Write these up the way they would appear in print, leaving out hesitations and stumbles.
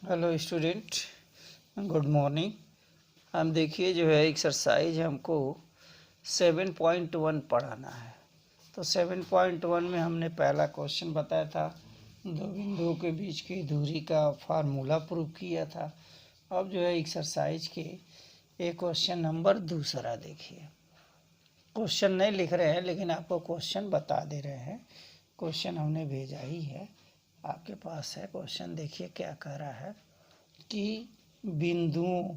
Hello student, good morning. हम देखिए जो है एक्सरसाइज हमको 7.1 पढ़ाना है। तो 7.1 में हमने पहला क्वेश्चन बताया था, दो बिंदुओं के बीच की दूरी का फार्मूला प्रूव किया था। अब जो है एक्सरसाइज के एक क्वेश्चन नंबर दूसरा देखिए। क्वेश्चन नहीं लिख रहे हैं लेकिन आपको क्वेश्चन बता दे रहे हैं। क्वेश्चन हमने भेजा ही है, आपके पास है क्वेश्चन। देखिए क्या कह रहा है कि बिंदुओं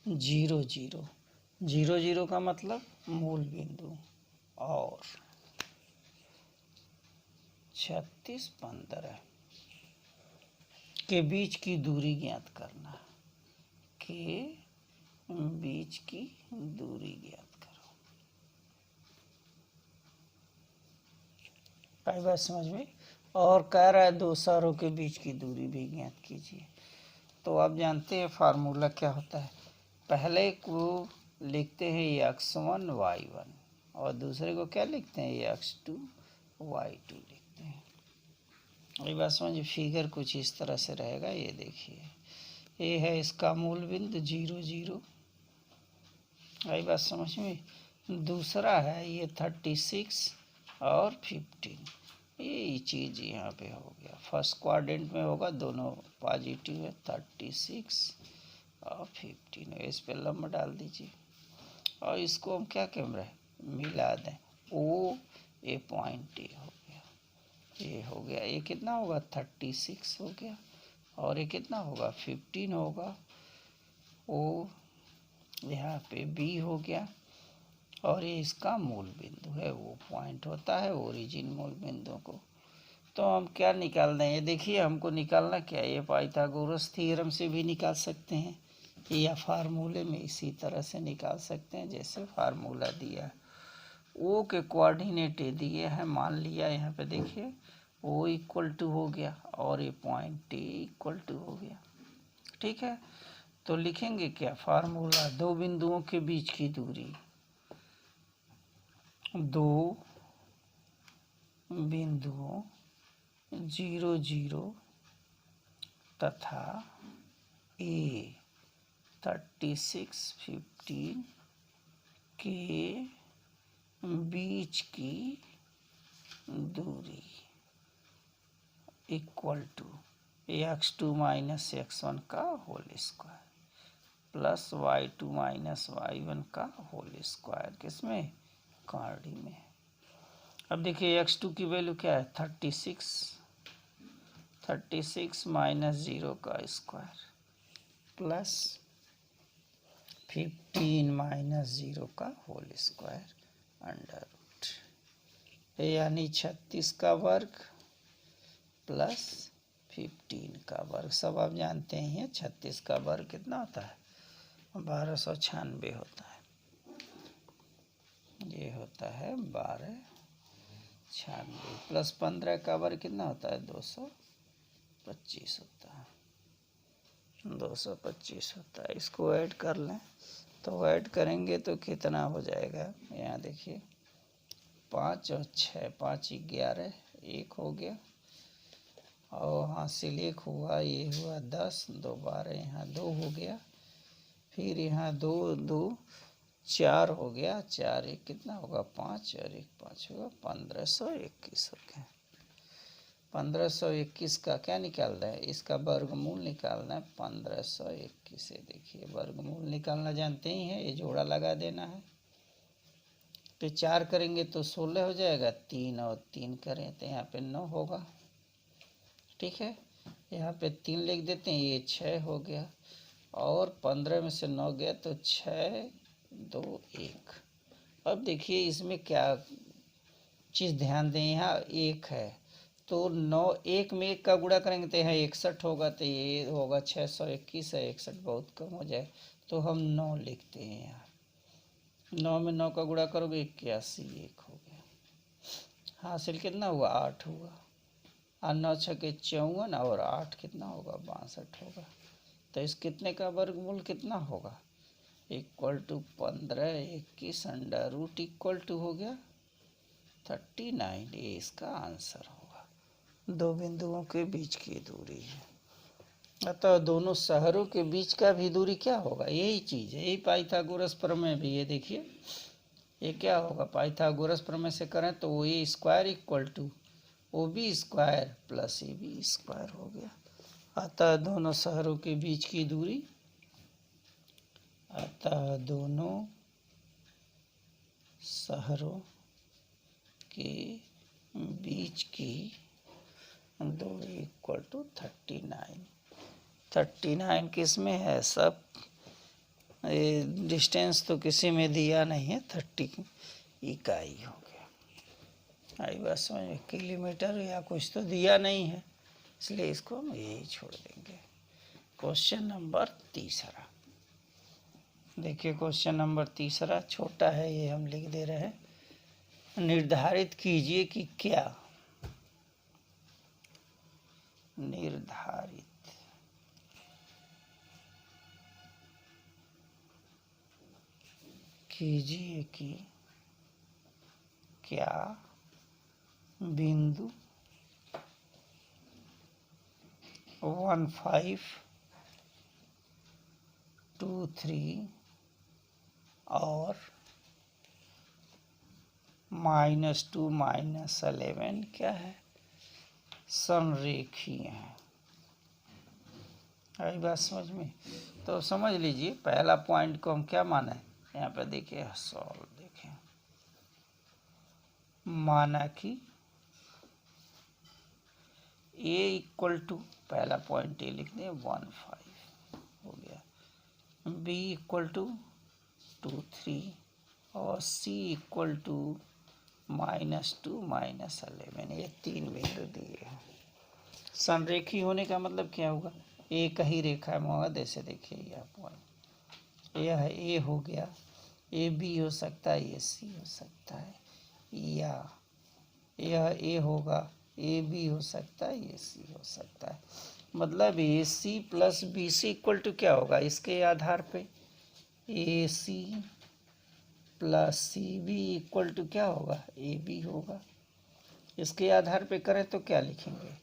0 0 का मतलब मूल बिंदु और 36 15 के बीच की दूरी ज्ञात करना। के बीच की दूरी ज्ञात करो। कई बात समझ में। और कह रहा है दो शहरों के बीच की दूरी भी ज्ञात कीजिए। तो आप जानते हैं फार्मूला क्या होता है। पहले को लिखते हैं x1 y1 और दूसरे को क्या लिखते हैं x2 y2 लिखते हैं। ये बात समझिए। फिगर कुछ इस तरह से रहेगा। ये देखिए, ये है इसका मूल बिंदु 0 0। ये बात समझ में। दूसरा है ये 36 और 15। ये चीज़ यहाँ पे हो गया। फर्स्ट क्वाड्रेंट में होगा, दोनों पॉजिटिव है। 36 और 15 इस पे लंब डाल दीजिए और इसको हम क्या कह रहे हैं, मिला दें। ओ ए पॉइंट ए हो गया, ये हो गया। ये कितना होगा 36 हो गया और ये कितना होगा 15 होगा। ओ यहाँ पे बी हो गया और ये इसका मूल बिंदु है। वो पॉइंट होता है ओरिजिन मूल बिंदु को। तो हम क्या निकाल दें, ये देखिए हमको निकालना क्या है। ये पाइथागोरस थ्योरम से भी निकाल सकते हैं या फार्मूले में इसी तरह से निकाल सकते हैं जैसे फार्मूला दिया। ओ के कोऑर्डिनेट दिए हैं, मान लिया यहाँ पे देखिए ओ इक्वल टू हो गया और ये पॉइंट ए इक्वल टू हो गया। ठीक है, तो लिखेंगे क्या फार्मूला। दो बिंदुओं के बीच की दूरी, दो बिंदुओं 0 0 तथा ए 36 15 के बीच की दूरी equal to x2 minus x1 का whole square plus y2 minus y1 का होल स्क्वायर। किसमें, कार्डी में। अब देखिए x2 की वैल्यू क्या है 36, 36 माइनस 0 का स्क्वायर प्लस 15 माइनस 0 का होल स्क्वायर अंडर रूट, यानी 36 का वर्ग प्लस 15 का वर्ग। सब आप जानते ही हैं 36 का वर्ग कितना होता है 1296 होता है। ये होता है 1296 प्लस 15 का वर्ग कितना होता है 225 होता है। 225 होता है। इसको ऐड कर लें तो ऐड करेंगे तो कितना हो जाएगा, यहाँ देखिए 5 और 6 5 11 1 हो गया और हासिल 1 हुआ, ये हुआ 10 2 12, यहाँ 2 हो गया, फिर यहाँ 2 2 4 हो गया, 4 1 कितना होगा 5 और 1 5 होगा 1521 हो गया। 1521 का क्या निकालना है, इसका वर्गमूल निकालना है 1521 से। देखिए वर्गमूल निकालना जानते ही हैं, ये जोड़ा लगा देना है। तो 4 करेंगे तो 16 हो जाएगा, 3 और 3 करें तो यहाँ पे 9 होगा। ठीक है, यहाँ पे 3 लिख देते हैं, ये 6 हो गया और 15 में से 9 गया तो 6 2 1। अब देखिए इसमें क्या चीज़ ध्यान दें, यहाँ 1 है तो 9 1 में 1 का गुणा करेंगे तो यहाँ 61 होगा, तो ये होगा 621 है। 61 बहुत कम हो जाए तो हम 9 लिखते हैं। यहाँ 9 में 9 का गुणा करोगे 81, 1 हो गया। हासिल कितना हुआ 8 हुआ और 9 छके 54 और 8 कितना होगा 62 होगा। तो इस कितने का वर्गमूल कितना होगा equal to 1521 under root equal to हो गया 39। ये इसका आंसर होगा। दो बिंदुओं के बीच की दूरी है। अतः दोनों शहरों के बीच का भी दूरी क्या होगा, यही चीज़ है, यही पाइथागोरस प्रमेय भी। ये देखिए ये क्या होगा, पाइथागोरस प्रमेय से करें तो A square equal to O B square plus A B square हो गया। अतः दोनों शहरों के बीच की दूरी, अतः दोनों शहरों के बीच की दूरी इक्वल टू 39। 39 किस में है, सब डिस्टेंस तो किसी में दिया नहीं है, 30 इकाई हो गया। आई बात समझ में, किलोमीटर या कुछ तो दिया नहीं है, इसलिए इसको हम यही छोड़ देंगे। क्वेश्चन नंबर तीसरा देखिए, क्वेश्चन नंबर तीसरा छोटा है, ये हम लिख दे रहे हैं। निर्धारित कीजिए कि क्या, निर्धारित कीजिए कि क्या बिंदु 15, 2, 3 और -2, -11 क्या है, संरेखीय है। आई बात समझ में। तो समझ लीजिए, पहला पॉइंट को हम क्या माना है, यहाँ पे देखिए सॉल्व, देखें माना कि a इक्वल टू, पहला पॉइंट ए लिख दें 15 हो गया, b इक्वल टू 2, 3 और c इक्वल टू -2, -11, ये तीन बिंदु दिए हैं। संरेखी होने का मतलब क्या होगा, एक ही रेखा में होगा। जैसे देखिए यह पॉइंट, यह ए हो गया, ए बी हो सकता है, ये सी हो सकता है, या यह ए होगा, ए बी हो सकता है, ये सी हो सकता है। मतलब A C plus B C equal to क्या होगा, इसके आधार पे A C plus C B equal to क्या होगा, ए बी होगा। इसके आधार पे करें तो क्या लिखेंगे,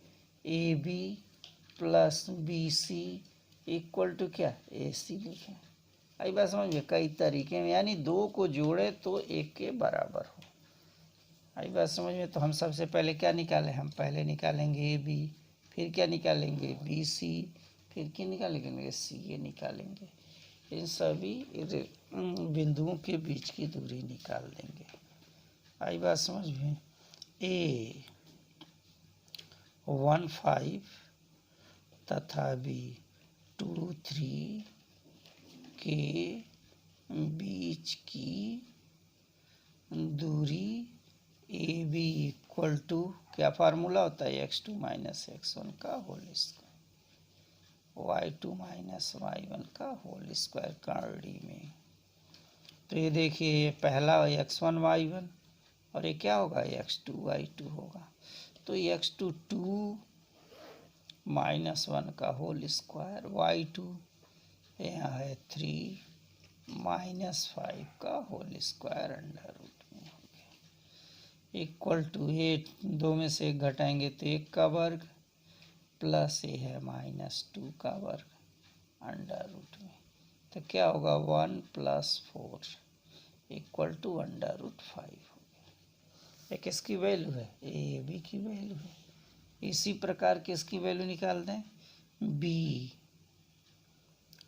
A B plus B C equal to क्या, ए सी लिखें। आई बात समझ में, कई तरीके में, यानी दो को जोड़े तो एक के बराबर हो। आई बात समझ में। तो हम सबसे पहले क्या निकालें, हम पहले निकालेंगे ए बी, फिर क्या निकालेंगे बी सी, फिर क्या निकालेंगे सी ए निकालेंगे। इन सभी बिंदुओं के बीच की दूरी निकाल देंगे। आई बात समझ में। ए 15 तथा बी 2, 3 के बीच की दूरी ए बी इक्वल टू, क्या फार्मूला होता है, x2 - x1 का होल स्क्वायर, y2 - y1 का होल स्क्वायर कर्ली में। तो ये देखिए, ये पहला x1 y1 और ये क्या होगा, x2 y2 होगा। तो x2 2 -1 का होल स्क्वायर, y2 यहाँ है 3 -5 का होल स्क्वायर अंडर रूट में हो गया, इक्वल टू, ये दो में से एक घटाएंगे तो 1 का वर्ग प्लस ये है -2 का वर्ग अंडर रूट में। तो क्या होगा 1 + 4 इक्वल टू अंडर रूट 5 हो गया। ये किसकी वैल्यू है, ए बी की वैल्यू है। इसी प्रकार किसकी वैल्यू निकाल दें, बी,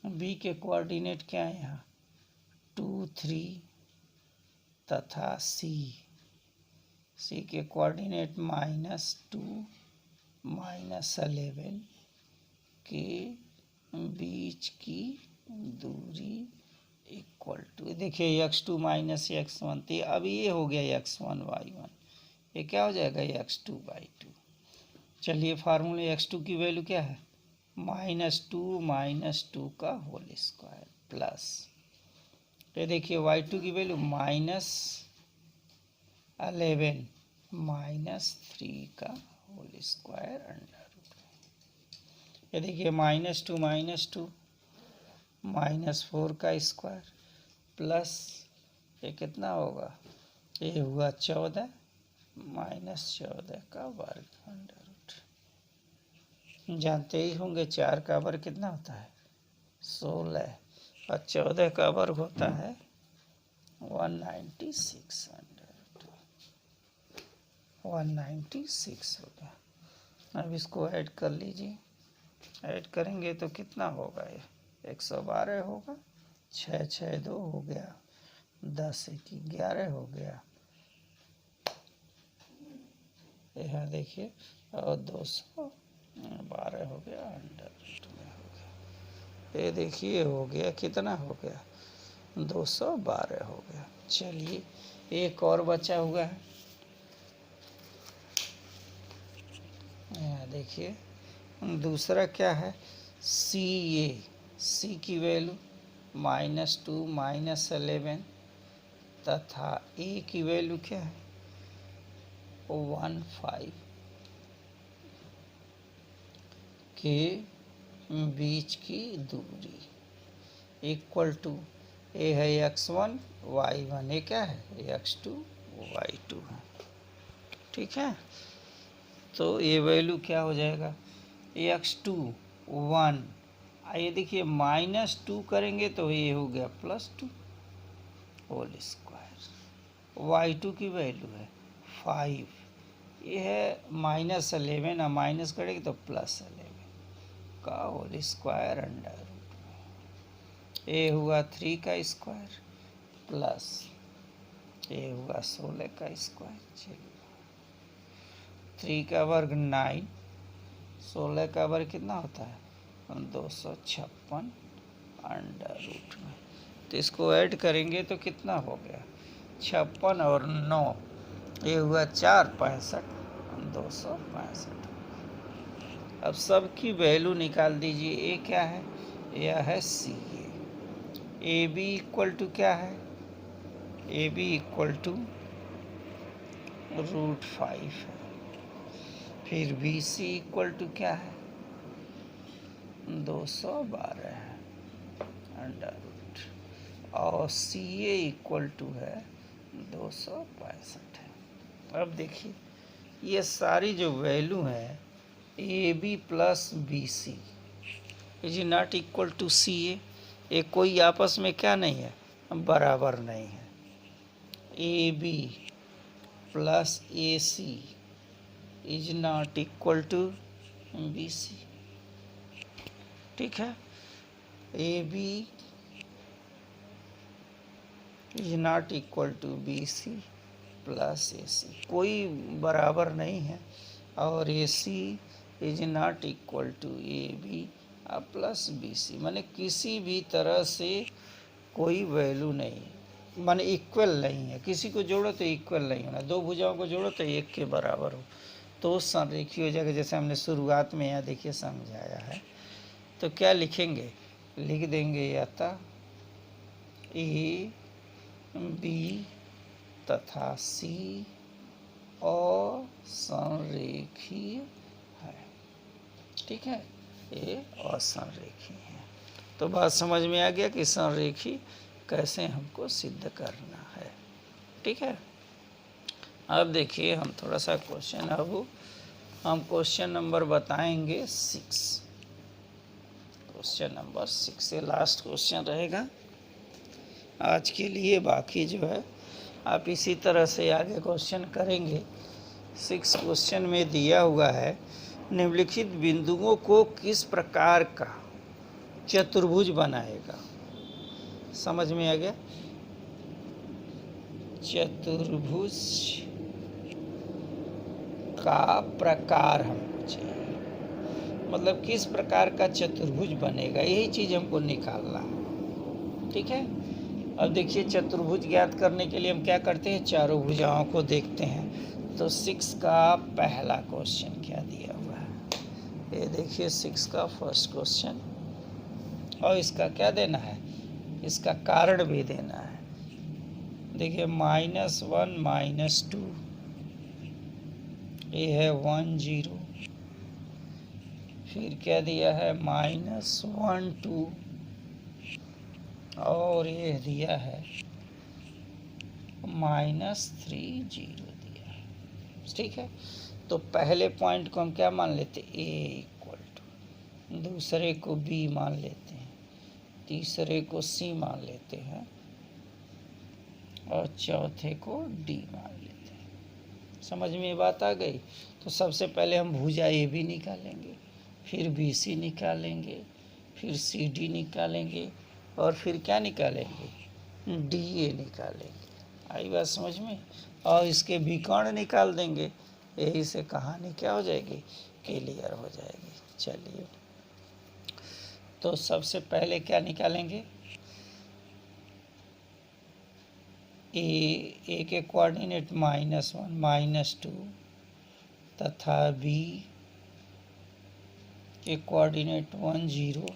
बी के कोऑर्डिनेट क्या है यहाँ 2, 3 तथा सी, सी के कोऑर्डिनेट -2, -11 के बीच की दूरी इक्वल टू, देखिए x2 - x1, तो अब ये हो गया x1 y1, ये क्या हो जाएगा x2 y2। चलिए फार्मूले, x2 की वैल्यू क्या है, -2 का होल स्क्वायर प्लस, तो देखिए y2 की वैल्यू -11 -3 का होल स्क्वायर अंडर रूट में। ये देखिए -2 -4 का स्क्वायर प्लस ये कितना होगा, ये हुआ 14 -14 का वर्ग अंडर रूट। जानते ही होंगे 4 का वर्ग कितना होता है 16 और 14 का वर्ग होता है 196 196 हो गया। अब इसको ऐड कर लीजिए, ऐड करेंगे तो कितना होगा ये 112 होगा, 6 6 2 हो गया, 10 1 11 हो गया, यहाँ देखिए, और 212 हो गया, अंडर रूट में हो गया। ये देखिए हो गया, कितना हो गया 212 हो गया। चलिए एक और बचा हुआ है, यहाँ देखिए दूसरा क्या है सी। ए सी की वैल्यू -2 -11 तथा ए की वैल्यू क्या है 15 के बीच की दूरी इक्वल टू ए है x1 y1, ये क्या है x2 y2 है। ठीक है, तो ये वैल्यू क्या हो जाएगा x2 1, आइए देखिए -2 करेंगे तो ये हो गया +2 होल स्क्वायर। y2 की वैल्यू है 5, ये है -11 और माइनस करेंगे तो +11 का होल स्क्वायर अंडर रूट में। ये हुआ 3 का स्क्वायर प्लस ये हुआ 16 का स्क्वायर। चलिए 3 का वर्ग 9, 16 का वर्ग कितना होता है 256 अंडर रूट में। तो इसको ऐड करेंगे तो कितना हो गया 56 और 9, ये हुआ 4 65 265। अब सब की वैल्यू निकाल दीजिए। ए क्या है, यह है सी। ए बी इक्वल टू क्या है, ए बी इक्वल टू √5 है। फिर बी सी इक्वल टू क्या है 212 है अंडर रूट, और सी ए इक्वल टू है 265 है। अब देखिए ये सारी जो वैल्यू है A B plus B C is not equal to C A, ये कोई आपस में क्या नहीं है बराबर नहीं है। A B plus A C is not equal to B C. ठीक है, A B is not equal to B C plus A C, कोई बराबर नहीं है, और A C is not equal to A B plus B C, माने किसी भी तरह से कोई वैल्यू नहीं, माने इक्वल नहीं है। किसी को जोड़ो तो इक्वल नहीं होना, दो भुजाओं को जोड़ो तो एक के बराबर हो तो संरेखी हो जाएगा। जैसे हमने शुरुआत में यहाँ देखिए समझाया है। तो क्या लिखेंगे, लिख देंगे अतः ए बी तथा सी असंरेखीय है। ठीक है, ये असंरेखीय है। तो बात समझ में आ गया कि संरेखी कैसे हमको सिद्ध करना है। ठीक है, अब देखिए हम थोड़ा सा क्वेश्चन, अब हम क्वेश्चन नंबर बताएंगे 6। क्वेश्चन नंबर 6 से लास्ट क्वेश्चन रहेगा आज के लिए। बाकी जो है आप इसी तरह से आगे क्वेश्चन करेंगे। 6 क्वेश्चन में दिया हुआ है निम्नलिखित बिंदुओं को किस प्रकार का चतुर्भुज बनाएगा। समझ में आ गया, चतुर्भुज का प्रकार हमको चाहिए, मतलब किस प्रकार का चतुर्भुज बनेगा, यही चीज हमको निकालना है। ठीक है, अब देखिए चतुर्भुज ज्ञात करने के लिए हम क्या करते हैं, चारों भुजाओं को देखते हैं। तो 6 का पहला क्वेश्चन क्या दिया हुआ है, ये देखिए 6 का फर्स्ट क्वेश्चन, और इसका क्या देना है, इसका कारण भी देना है। देखिए -1 -2, ये है 1 0, फिर क्या दिया है -1 2, और ये दिया है -3 0 दिया है। ठीक है, तो पहले पॉइंट को हम क्या मान लेते, ए इक्वल टू, दूसरे को बी मान लेते हैं, तीसरे को सी मान लेते हैं और चौथे को डी मान लेते हैं। समझ में ये बात आ गई? तो सबसे पहले हम भुजा ए बी निकालेंगे, फिर बी सी निकालेंगे, फिर सी डी निकालेंगे और फिर क्या निकालेंगे? डी ए निकालेंगे। आई बात समझ में? और इसके विकर्ण निकाल देंगे। यही से कहानी क्या हो जाएगी? क्लियर हो जाएगी। चलिए, तो सबसे पहले क्या निकालेंगे? ए के कोऑर्डिनेट -1 -2 तथा बी के कोऑर्डिनेट 1 0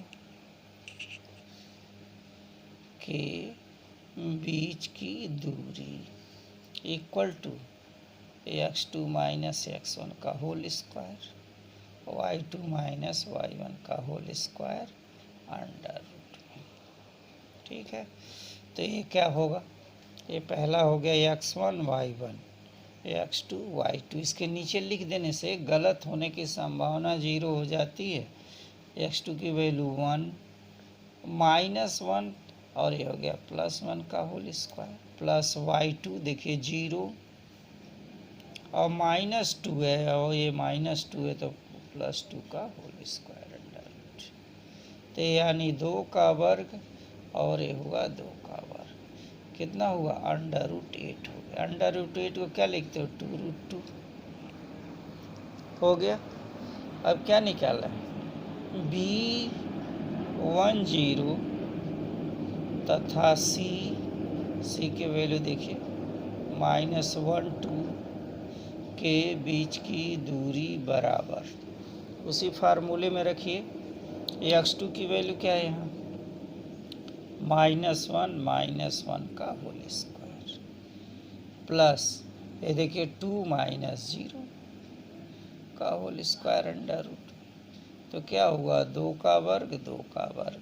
के बीच की दूरी equal to x2 minus x1 का whole square, y2 minus y1 का होल स्क्वायर अंडर रूट में। ठीक है, तो ये क्या होगा? ये पहला हो गया x1 y1, x2 y2। इसके नीचे लिख देने से गलत होने की संभावना 0 हो जाती है। x2 की वैल्यू 1 -1 और ये हो गया +1 का होल स्क्वायर, प्लस y2 देखिए 0 और -2 है और ये -2 है तो +2 का होल स्क्वायर अंडर रूट। तो यानी 2 का वर्ग और ये हुआ 2 का वर्ग। कितना हुआ? √8 हो गया। √8 को क्या लिखते हो? 2√2 हो गया। अब क्या निकाला है? B1 0 तथा सी के वैल्यू देखिए -1 2 के बीच की दूरी बराबर, उसी फार्मूले में रखिए। x2 की वैल्यू क्या है यहाँ? -1 का होल स्क्वायर प्लस ये देखिए 2 -0 का होल स्क्वायर अंडर रूट। तो क्या हुआ? 2 का वर्ग 2 का वर्ग।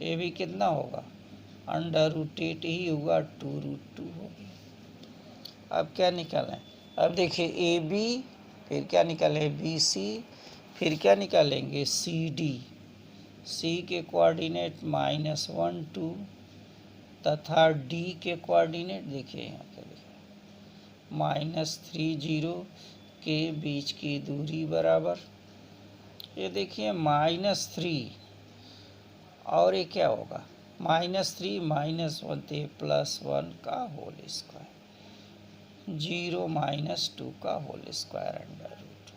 ये भी कितना होगा? √8 ही हुआ, 2√2 हो गया। अब क्या निकालें? अब देखिए ए बी, फिर क्या निकालें? बी सी, फिर क्या निकालेंगे? C D. सी के कोऑर्डिनेट -1 2 तथा डी के कोऑर्डिनेट देखिए यहाँ पे -3 0 के बीच की दूरी बराबर। ये देखिए -3 और ये क्या होगा? -3 -1 तो +1 का होल स्क्वायर, 0 -2 का होल स्क्वायर अंडर रूट।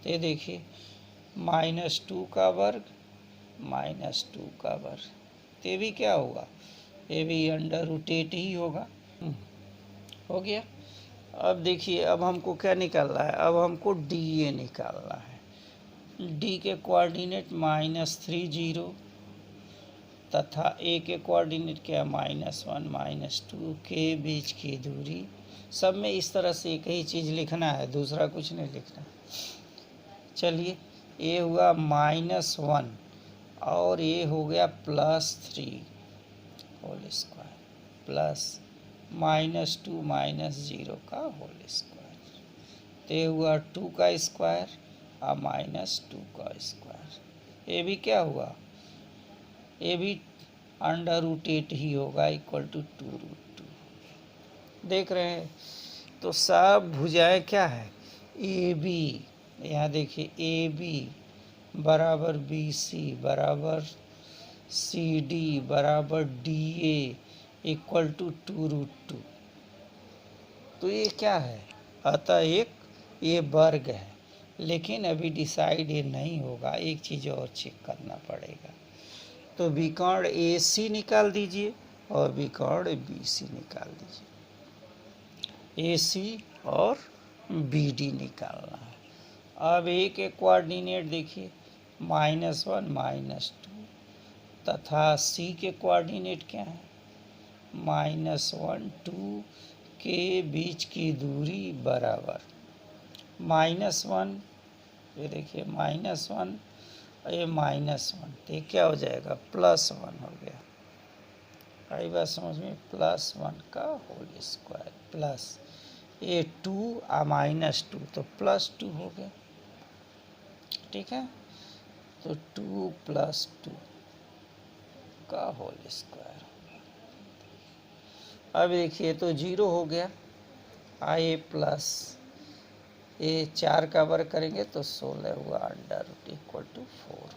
तो ये देखिए -2 का वर्ग -2 का वर्ग, तो भी क्या होगा? ये भी √8 ही होगा। हो गया। अब देखिए, अब हमको क्या निकालना है? अब हमको डी ए निकालना है। डी के कोऑर्डिनेट -3 0 तथा ए के कोऑर्डिनेट क्या? -1 -2 के बीच की दूरी। सब में इस तरह से एक ही चीज़ लिखना है, दूसरा कुछ नहीं लिखना। चलिए, ये हुआ -1 और ये हो गया +3 होल स्क्वायर प्लस -2 -0 का होल स्क्वायर। तो ये हुआ 2 का स्क्वायर और -2 का स्क्वायर। ये भी क्या हुआ? ये भी √8 ही होगा, इक्वल टू 2√2। देख रहे हैं? तो सब भुजाएं क्या है? ए बी, यहाँ देखिए ए बी बराबर बी सी बराबर सी डी बराबर डी ए इक्वल टू 2√2। तो ये क्या है? अतः एक ये वर्ग है, लेकिन अभी डिसाइड ये नहीं होगा, एक चीज़ और चेक करना पड़ेगा। तो विकर्ण ए सी निकाल दीजिए और विकर्ण बी सी निकाल दीजिए। ए सी और बी डी निकालना है। अब ए के कोऑर्डिनेट देखिए -1 -2 तथा सी के कोऑर्डिनेट क्या है? -1 2 के बीच की दूरी बराबर -1, ये देखिए -1 ये -1, तो क्या हो जाएगा? +1 हो गया। आई बात समझ में? +1 का होल स्क्वायर प्लस ये 2 और -2 तो +2 हो गया। ठीक है, तो 2 + 2 का होल स्क्वायर। अब देखिए तो 0 हो गया, आए प्लस ये 4 का वर्ग करेंगे तो 16 हुआ √= 4 हो गया।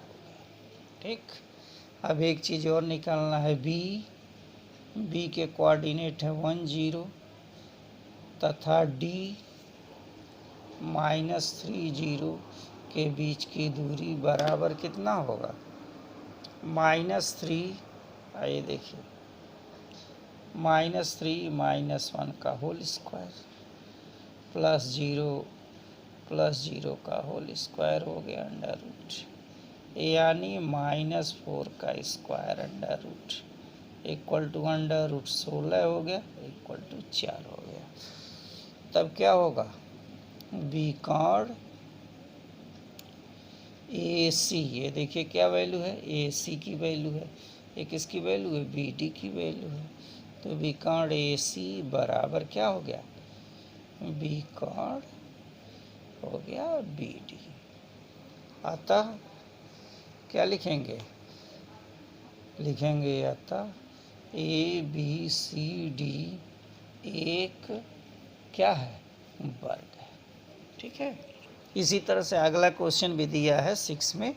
ठीक, अब एक चीज़ और निकालना है, बी के कोऑर्डिनेट है 1 0 तथा D -3 0 के बीच की दूरी बराबर कितना होगा, -3, आइए देखिए, -3 - 1 का होल स्क्वायर +0 का होल स्क्वायर हो गया √, यानी -4 का स्क्वायर √= 16 हो गया, = 4 हो गया। तब क्या होगा, बी कॉर्ड AC, ये देखिए क्या वैल्यू है, AC की वैल्यू है, ये किसकी वैल्यू है, BD की वैल्यू है। तो बी कॉर्ड AC बराबर क्या हो गया, बी कॉर्ड हो गया BD। अतः क्या लिखेंगे, अतः ABCD एक क्या है, वर्ग है। ठीक है, इसी तरह से अगला क्वेश्चन भी दिया है 6 में,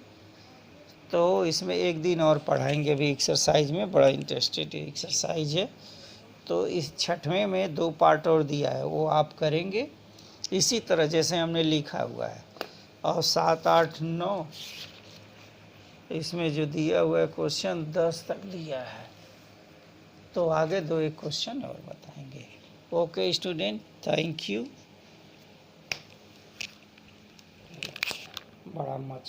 तो इसमें एक दिन और पढ़ाएंगे भी एक्सरसाइज में, बड़ा इंटरेस्टेड एक्सरसाइज है। तो इस 6वें में 2 पार्ट और दिया है, वो आप करेंगे इसी तरह जैसे हमने लिखा हुआ है। और 7 8 9 इसमें जो दिया हुआ है क्वेश्चन 10 तक दिया है, तो आगे 2 एक क्वेश्चन और बताएंगे। Okay student, thank you. बड़ा मच